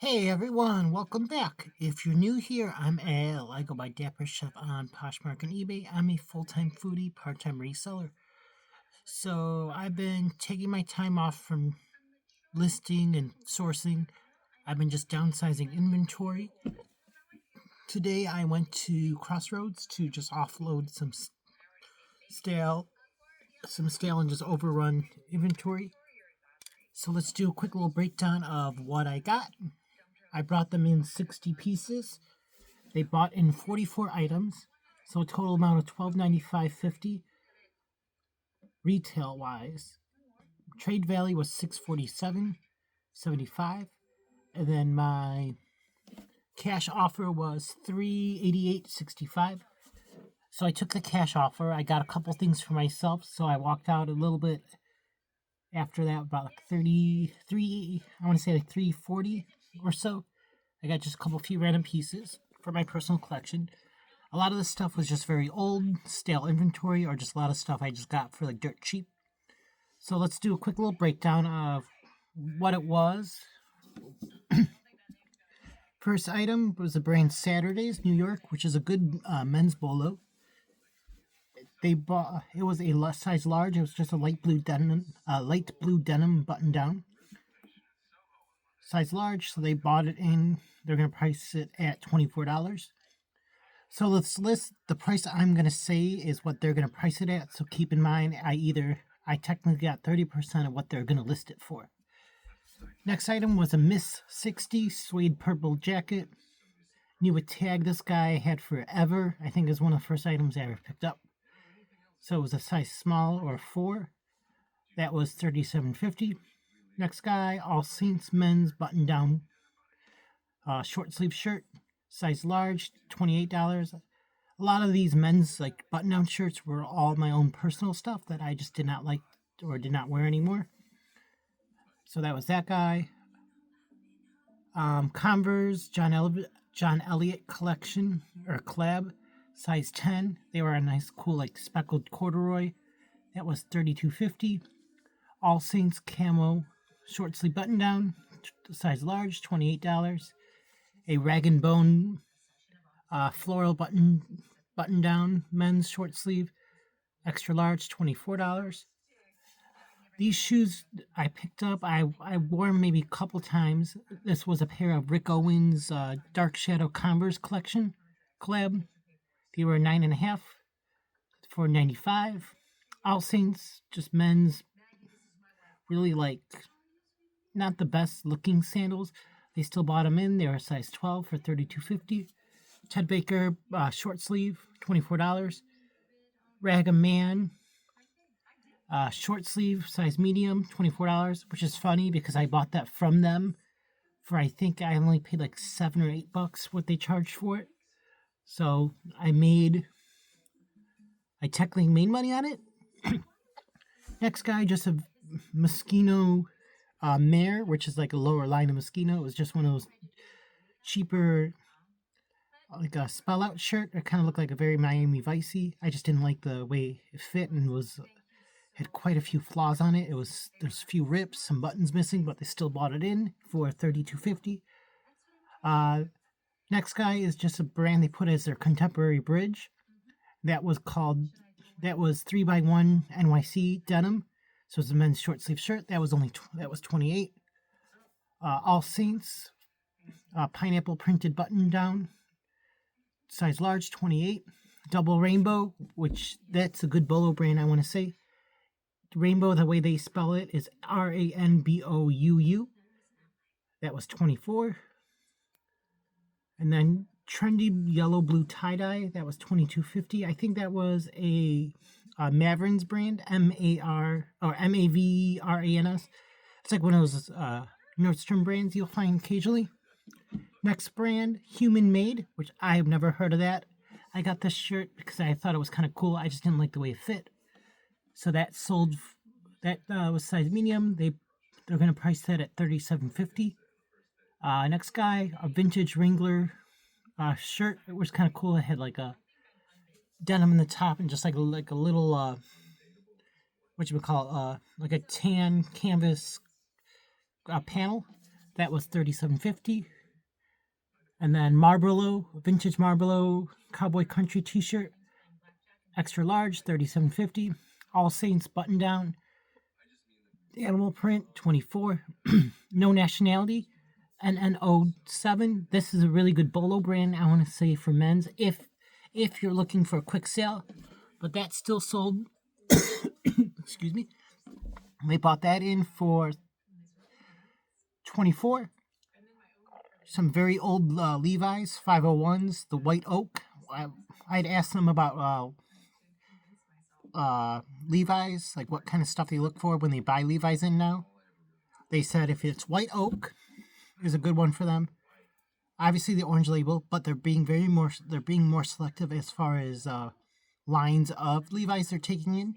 Hey everyone, welcome back. If you're new here, I'm Al. I go by Dapper Chef on Poshmark and eBay. I'm a full-time foodie, part-time reseller. So I've been taking my time off from listing and sourcing. I've been just downsizing inventory. Today I went to Crossroads to just offload stale, some stale and just overrun inventory. So let's do a quick little breakdown of what I got. I brought them in 60 pieces. They bought in 44 items, so a total amount of $12.95.50 retail wise. Trade value was $647.75, and then my cash offer was $388.65. So I took the cash offer. I got a couple things for myself, so I walked out a little bit after that, about like 33, I want to say like 340 or so. I got just a couple few random pieces for my personal collection. A lot of this stuff was just very old, stale inventory, or just a lot of stuff I just got for like dirt cheap. So let's do a quick little breakdown of what it was. First item was the brand Saturdays, New York, which is a good men's bolo. They bought it was a size large. It was just a light blue denim button down, size large. So they bought it in. They're gonna price it at $24. So let's list the price I'm gonna say is what they're gonna price it at. So keep in mind, I technically got 30% of what they're gonna list it for. Next item was a Miss 60 suede purple jacket. Knew a tag this guy had forever. I think it was one of the first items I ever picked up. So it was a size small or 4. That was $37.50. Next guy, All Saints men's button down short sleeve shirt, size large, $28. A lot of these men's like button down shirts were all my own personal stuff that I just did not like or did not wear anymore. So that was that guy. Converse John Elliott collection or collab, size 10. They were a nice, cool, like speckled corduroy. That was $32.50. All Saints camo short sleeve button down, size large, $28. A Rag and Bone floral button down men's short sleeve, extra large, $24. These shoes I picked up, I wore them maybe a couple times. This was a pair of Rick Owens Dark Shadow Converse collection collab. They were 9.5 for $95. All Saints, just men's, really like not the best looking sandals. They still bought them in. They were a size 12 for $32.50. Ted Baker short sleeve, $24. Rag & Man short sleeve, size medium, $24, which is funny because I bought that from them for I think I only paid like $7 or $8 what they charged for it. So I technically made money on it. Next guy, just a Moschino Mare, which is like a lower line of Moschino. It was just one of those cheaper, like a spell out shirt. It kind of looked like a very Miami Vicey. I just didn't like the way it fit and had quite a few flaws on it. There's a few rips, some buttons missing, but they still bought it in for $32.50. Next guy is just a brand they put as their contemporary bridge. That was 3x1 NYC denim. So it's a men's short sleeve shirt. That was $28. All Saints pineapple printed button down, size large, $28. Double Rainbow, which that's a good bolo brand, I want to say. Rainbow, the way they spell it, is RANBOUU. That was $24. And then trendy yellow blue tie-dye, that was $22.50. I think that was a Maverins brand, Mavrans. It's like one of those Nordstrom brands you'll find occasionally. Next brand, Human Made, which I've never heard of that. I got this shirt because I thought it was kind of cool. I just didn't like the way it fit. So that sold. That was size medium. They're gonna price that at $37.50. Next guy, a vintage Wrangler shirt. It was kind of cool. It had like a denim in the top and just like a little like a tan canvas panel. That was $37.50. And then Marlboro, vintage Marlboro cowboy country t-shirt, extra large, $37.50. All Saints button down, animal print, $24. No nationality, NN07. This is a really good bolo brand, I want to say, for men's if you're looking for a quick sale. But that's still sold. Excuse me. They bought that in for $24. Some very old Levi's 501s, the white oak. I'd asked them about Levi's, like what kind of stuff they look for when they buy Levi's in now. They said if it's white oak is a good one for them. Obviously the orange label, but they're being more selective as far as lines of Levi's they're taking in.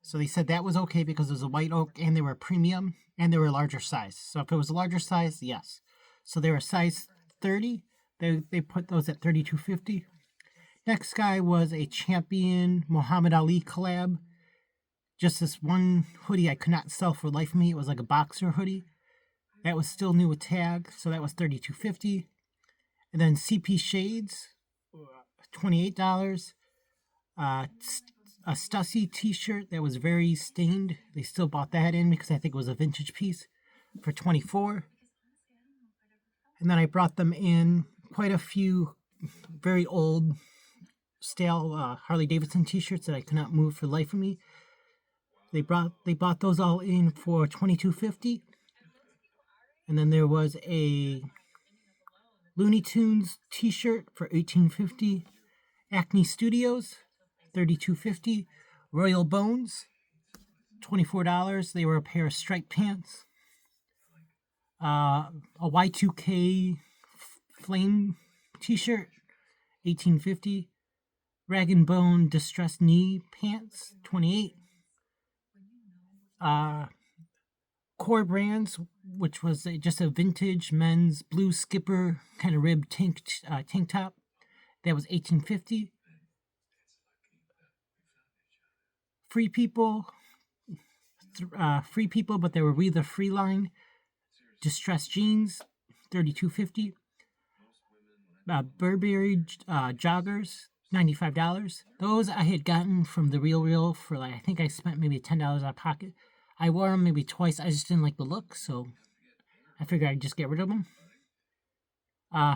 So they said that was okay because it was a white oak and they were premium and they were a larger size. So if it was a larger size, yes. So they were size 30. They put those at $32.50. Next guy was a Champion Muhammad Ali collab. Just this one hoodie I could not sell for life of me. It was like a boxer hoodie. That was still new with tag, so that was $32.50. And then CP Shades, $28. A Stussy t-shirt that was very stained. They still bought that in because I think it was a vintage piece for $24. And then I brought them in quite a few very old stale Harley Davidson t-shirts that I could not move for the life of me. They bought those all in for $22.50. And then there was a Looney Tunes t-shirt for $18.50. Acme Studios, $32.50. Royal Bones, $24. They were a pair of striped pants. A Y2K flame t-shirt, $18.50. Rag and Bone distressed knee pants, $28. Core Brands, which was just a vintage men's blue skipper kind of ribbed tank top, that was $18.50. Free People, but they were We the Free line. Distressed jeans, $32.50. Burberry joggers, $95. Those I had gotten from the Real for I think I spent maybe $10 out of pocket. I wore them maybe twice. I just didn't like the look, so I figured I'd just get rid of them.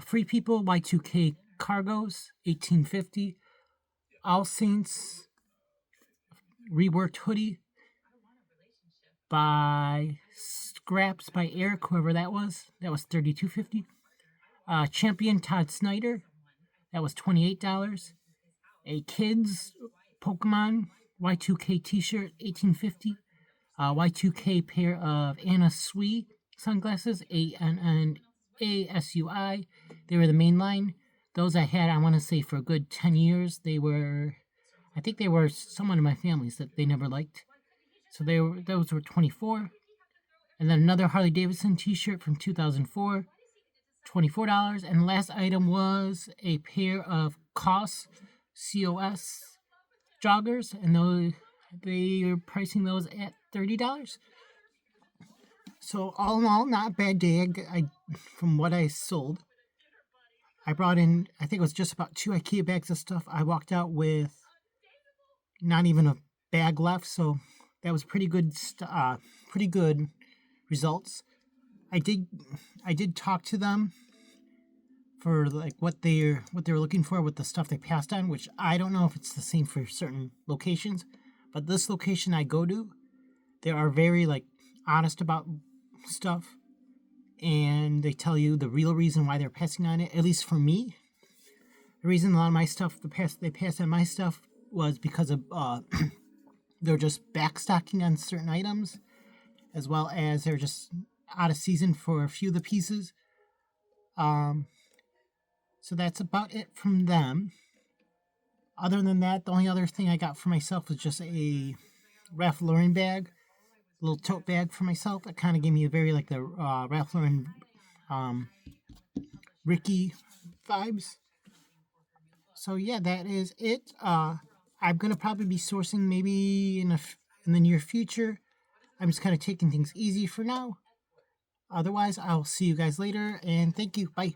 Free People Y2K cargos, $18.50. All Saints reworked hoodie by Scraps by Eric, whoever that was. That was $32.50. Champion Todd Snyder, that was $28. A Kids Pokemon Y2K t-shirt, $18.50. Y2K pair of Anna Sui sunglasses, ANNASUI. They were the main line. Those I had, I want to say, for a good 10 years. I think they were someone in my family's that they never liked. So those were $24. And then another Harley Davidson t-shirt from 2004, $24. And the last item was a pair of COS joggers, and they are pricing those at $30. So all in all, not a bad day. From what I sold, I brought in, I think it was just about 2 IKEA bags of stuff. I walked out with not even a bag left, so that was pretty good results. I did talk to them for like what they're looking for with the stuff they passed on, which I don't know if it's the same for certain locations, but this location I go to, they are very like honest about stuff, and they tell you the real reason why they're passing on it. At least for me, the reason a lot of my stuff they passed on my stuff was because of they're just backstocking on certain items, as well as they're just out of season for a few of the pieces. So that's about it from them. Other than that, the only other thing I got for myself was just a Ralph Lauren bag, a little tote bag for myself. It kind of gave me a very like the Ralph Lauren Ricky vibes. So yeah, that is it. I'm gonna probably be sourcing maybe in the near future. I'm just kind of taking things easy for now. Otherwise, I'll see you guys later, and thank you. Bye.